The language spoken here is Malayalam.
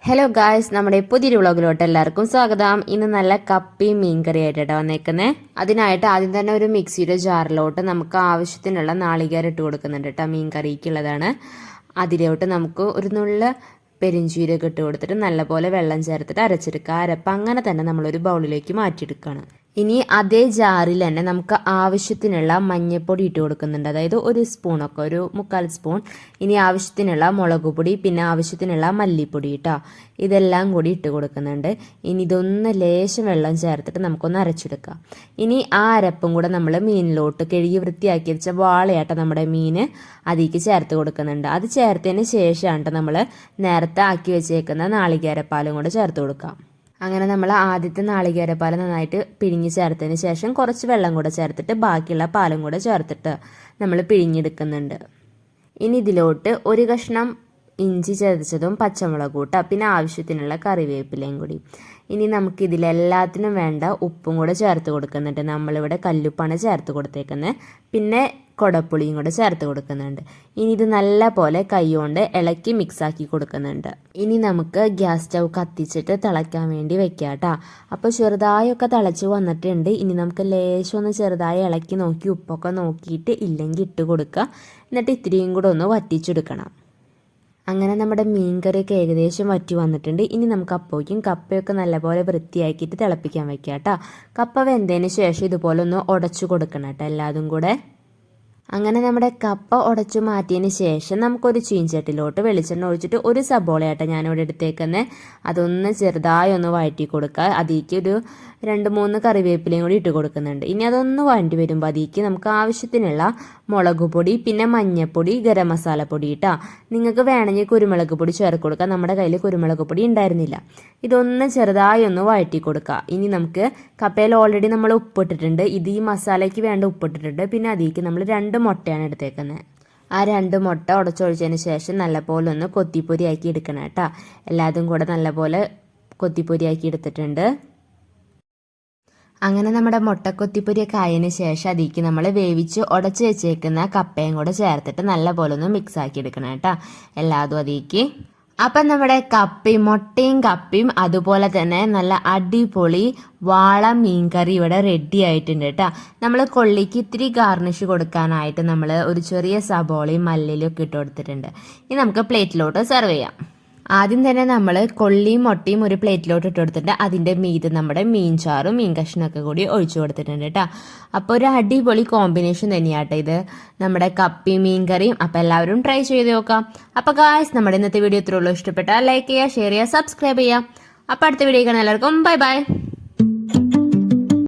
ഹലോ ഗായ്സ്, നമ്മുടെ പുതിയൊരു വ്ളോഗിലോട്ട് എല്ലാവർക്കും സ്വാഗതം. ഇന്ന് നല്ല കപ്പിയും മീൻകറി ആയിട്ടാണ് വന്നേക്കുന്നത്. അതിനായിട്ട് ആദ്യം തന്നെ ഒരു മിക്സിയുടെ ജാറിലോട്ട് നമുക്ക് ആവശ്യത്തിനുള്ള നാളികേരം ഇട്ട് കൊടുക്കുന്നുണ്ട് കേട്ടോ. മീൻ കറിക്കുള്ളതാണ്. അതിലോട്ട് നമുക്ക് ഒരു നുള്ള പെരിഞ്ചീരകം ഇട്ട് കൊടുത്തിട്ട് നല്ലപോലെ വെള്ളം ചേർത്തിട്ട് അരച്ചെടുക്കുക. അരപ്പ് അങ്ങനെ തന്നെ നമ്മളൊരു ബൗളിലേക്ക് മാറ്റിയെടുക്കുകയാണ്. ഇനി അതേ ജാറിൽ തന്നെ നമുക്ക് ആവശ്യത്തിനുള്ള മഞ്ഞൾപ്പൊടി ഇട്ട് കൊടുക്കുന്നുണ്ട്. അതായത് ഒരു സ്പൂണൊക്കെ, ഒരു 1/4 സ്പൂൺ. ഇനി ആവശ്യത്തിനുള്ള മുളക് പൊടി, പിന്നെ ആവശ്യത്തിനുള്ള മല്ലിപ്പൊടി കേട്ടോ. ഇതെല്ലാം കൂടി ഇട്ട് കൊടുക്കുന്നുണ്ട്. ഇനി ഇതൊന്ന് ലേശം വെള്ളം ചേർത്തിട്ട് നമുക്കൊന്ന് അരച്ചെടുക്കാം. ഇനി ആ അരപ്പും കൂടെ നമ്മൾ മീനിലോട്ട് കഴുകി വൃത്തിയാക്കി വെച്ച വാളയാട്ട നമ്മുടെ മീൻ അതിലേക്ക് ചേർത്ത് കൊടുക്കുന്നുണ്ട്. അത് ചേർത്തതിന് ശേഷമാണ് നമ്മൾ നേരത്തെ ആക്കി വെച്ചേക്കുന്ന നാളികേരപ്പാലും കൂടെ ചേർത്ത് കൊടുക്കാം. അങ്ങനെ നമ്മൾ ആദ്യത്തെ നാളികേരപ്പാൽ നന്നായിട്ട് പിഴിഞ്ഞ് ചേർത്തതിന് ശേഷം കുറച്ച് വെള്ളം കൂടെ ചേർത്തിട്ട് ബാക്കിയുള്ള പാലും കൂടെ ചേർത്തിട്ട് നമ്മൾ പിഴിഞ്ഞെടുക്കുന്നുണ്ട്. ഇനി ഇതിലോട്ട് ഒരു കഷ്ണം ഇഞ്ചി ചതച്ചതും പച്ചമുളക് കൂട്ടുക, പിന്നെ ആവശ്യത്തിനുള്ള കറിവേപ്പിലയും കൂടി. ഇനി നമുക്കിതിലെല്ലാത്തിനും വേണ്ട ഉപ്പും കൂടെ ചേർത്ത് കൊടുക്കുന്നുണ്ട്. നമ്മളിവിടെ കല്ലുപ്പാണ് ചേർത്ത് കൊടുത്തേക്കുന്നത്. പിന്നെ കുടപ്പുളിയും കൂടെ ചേർത്ത് കൊടുക്കുന്നുണ്ട്. ഇനി ഇത് നല്ല പോലെ കൈകൊണ്ട് ഇളക്കി മിക്സാക്കി കൊടുക്കുന്നുണ്ട്. ഇനി നമുക്ക് ഗ്യാസ് സ്റ്റൗ കത്തിച്ചിട്ട് തിളയ്ക്കാൻ വേണ്ടി വെക്കാം കേട്ടോ. അപ്പോൾ ചെറുതായൊക്കെ തിളച്ച് വന്നിട്ടുണ്ട്. ഇനി നമുക്ക് ലേശം ഒന്ന് ചെറുതായി ഇളക്കി നോക്കി ഉപ്പൊക്കെ നോക്കിയിട്ട് ഇല്ലെങ്കിൽ ഇട്ട് കൊടുക്കുക. എന്നിട്ട് ഇത്തിരിയും കൂടെ ഒന്ന് വറ്റിച്ചെടുക്കണം. അങ്ങനെ നമ്മുടെ മീൻകറിയൊക്കെ ഏകദേശം വറ്റി വന്നിട്ടുണ്ട്. ഇനി നമുക്ക് അപ്പോഴേക്കും കപ്പയൊക്കെ നല്ലപോലെ വൃത്തിയാക്കിയിട്ട് തിളപ്പിക്കാൻ വെക്കാം കേട്ടോ. കപ്പ വെന്തതിന് ശേഷം ഇതുപോലെ ഒന്ന് ഉടച്ചു കൊടുക്കണം കേട്ടോ എല്ലാതും കൂടെ. അങ്ങനെ നമ്മുടെ കപ്പ ഉടച്ചു മാറ്റിയതിന് ശേഷം നമുക്കൊരു ചീഞ്ചട്ടിലോട്ട് വെളിച്ചെണ്ണ ഒഴിച്ചിട്ട് ഒരു സബോളയാട്ടോ ഞാനിവിടെ എടുത്തേക്കുന്നത്. അതൊന്ന് ചെറുതായി ഒന്ന് വഴറ്റി കൊടുക്കുക. അതിലേക്ക് ഒരു 2-3 കറിവേപ്പിലയും കൂടി ഇട്ട് കൊടുക്കുന്നുണ്ട്. ഇനി അതൊന്ന് വഴണ്ടി വരുമ്പോൾ അതിലേക്ക് നമുക്ക് ആവശ്യത്തിനുള്ള മുളക് പൊടി, പിന്നെ മഞ്ഞൾപ്പൊടി, ഗരം മസാലപ്പൊടി ഇട്ടാ. നിങ്ങൾക്ക് വേണമെങ്കിൽ കുരുമുളക് പൊടി ചേർത്ത് കൊടുക്കുക. നമ്മുടെ കയ്യിൽ കുരുമുളക് പൊടി ഉണ്ടായിരുന്നില്ല. ഇതൊന്ന് ചെറുതായി ഒന്ന് വഴറ്റി കൊടുക്കുക. ഇനി നമുക്ക് കപ്പയിൽ ഓൾറെഡി നമ്മൾ ഉപ്പിട്ടിട്ടുണ്ട്. ഇത് ഈ മസാലയ്ക്ക് വേണ്ട ഉപ്പിട്ടിട്ടുണ്ട്. പിന്നെ അതിലേക്ക് നമ്മൾ 2 മുട്ടയാണ് എടുത്തേക്കുന്നത്. ആ 2 മുട്ട ഉടച്ചൊഴിച്ചതിന് ശേഷം നല്ലപോലെ ഒന്ന് കൊത്തിപ്പൊരിയാക്കി എടുക്കണം കേട്ടോ. എല്ലാതും കൂടെ നല്ലപോലെ കൊത്തിപ്പൊരിയാക്കി എടുത്തിട്ടുണ്ട്. അങ്ങനെ നമ്മുടെ മുട്ട കൊത്തിപ്പൊരിയൊക്കെ ആയതിനു ശേഷം അതിലേക്ക് നമ്മൾ വേവിച്ച് ഉടച്ച് വെച്ചേക്കുന്ന കപ്പയും കൂടെ ചേർത്തിട്ട് നല്ലപോലെ ഒന്ന് മിക്സ് ആക്കി എടുക്കണം കേട്ടോ എല്ലാതും അതിലേക്ക്. അപ്പം നമ്മുടെ മുട്ടയും കപ്പയും അതുപോലെ തന്നെ നല്ല അടിപൊളി വാള മീൻകറി ഇവിടെ റെഡി ആയിട്ടുണ്ട് കേട്ടോ. നമ്മൾ കൊള്ളിക്ക് ഇത്തിരി ഗാർണിഷ് കൊടുക്കാനായിട്ട് നമ്മൾ ഒരു ചെറിയ സബോളയും മല്ലിയിലും ഒക്കെ ഇട്ട് കൊടുത്തിട്ടുണ്ട്. ഇനി നമുക്ക് പ്ലേറ്റിലോട്ട് സെർവ് ചെയ്യാം. ആദ്യം തന്നെ നമ്മൾ കൊള്ളിയും മുട്ടയും ഒരു പ്ലേറ്റിലോട്ട് ഇട്ട് കൊടുത്തിട്ട് അതിൻ്റെ മീത് നമ്മുടെ മീൻ ചാറും മീൻ കഷ്ണമൊക്കെ കൂടി ഒഴിച്ചു കൊടുത്തിട്ടുണ്ട് കേട്ടോ. അപ്പോൾ ഒരു അടിപൊളി കോമ്പിനേഷൻ തന്നെയാട്ടോ ഇത്, നമ്മുടെ കപ്പയും മീൻ കറിയും. അപ്പോൾ എല്ലാവരും ട്രൈ ചെയ്ത് നോക്കാം. അപ്പോൾ ഗായ്സ്, നമ്മുടെ ഇന്നത്തെ വീഡിയോ ഇത്രയുള്ളൂ. ഇഷ്ടപ്പെട്ടാൽ ലൈക്ക് ചെയ്യുക, ഷെയർ ചെയ്യുക, സബ്സ്ക്രൈബ് ചെയ്യുക. അപ്പോൾ അടുത്ത വീഡിയോ കാണാൻ എല്ലാവർക്കും ബൈ ബൈ.